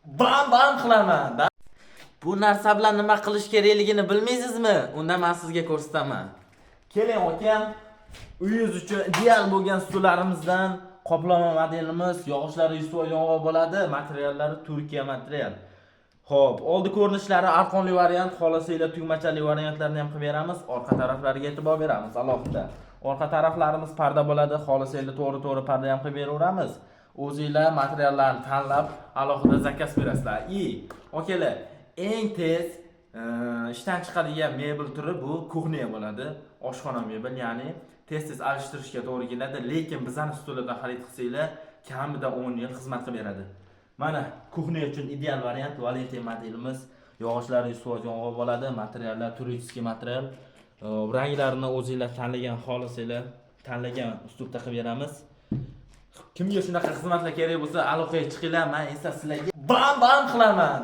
bam qilaman. Bu narsa bilan nima qilish kerakligini bilmaysizmi? Unda men sizga ko'rsataman. Keling, akam. Uyingiz uchun ideal bo'lgan stullarimizdan qoplama modelimiz, yog'ochlari yusuf yong'oq bo'ladi, materiallari Turkiya material. Xo'p, oldi ko'rinishlari arqonli variant, xolasanglar tugmachali variantlarni ham qilib beramiz. Orqa taraflariga e'tibor beramiz alohida. Orqa taraflarimiz parda bo'ladi, xolasanglar to'g'ri parda ham qilib beraveramiz. O'zingizlar materiallarni tanlab alohida zakaz berasizlar. Okalar, eng tez ishdan chiqadigan mebel turi bu kuxniya bo'ladi. Oshxona mebel, ya'ni tez alishtirishga to'g'ri keladi, lekin bizning stuldan xarid qilsanglar kamida 10 yil xizmat qilib beradi. Mana kuxniya uchun ideal variant Valentin modelimiz. Yog'ochlari yusuf yong'oq bo'ladi, materiallar turkiy material. Ranglarini o'zingizlar tanlagan xolasanglar, tanlagan uslubda qilib beramiz. Kimga shunaqa xizmatlar kerak bo'lsa, aloqaga chiqinglar, men esa sizlarga bam qilaman.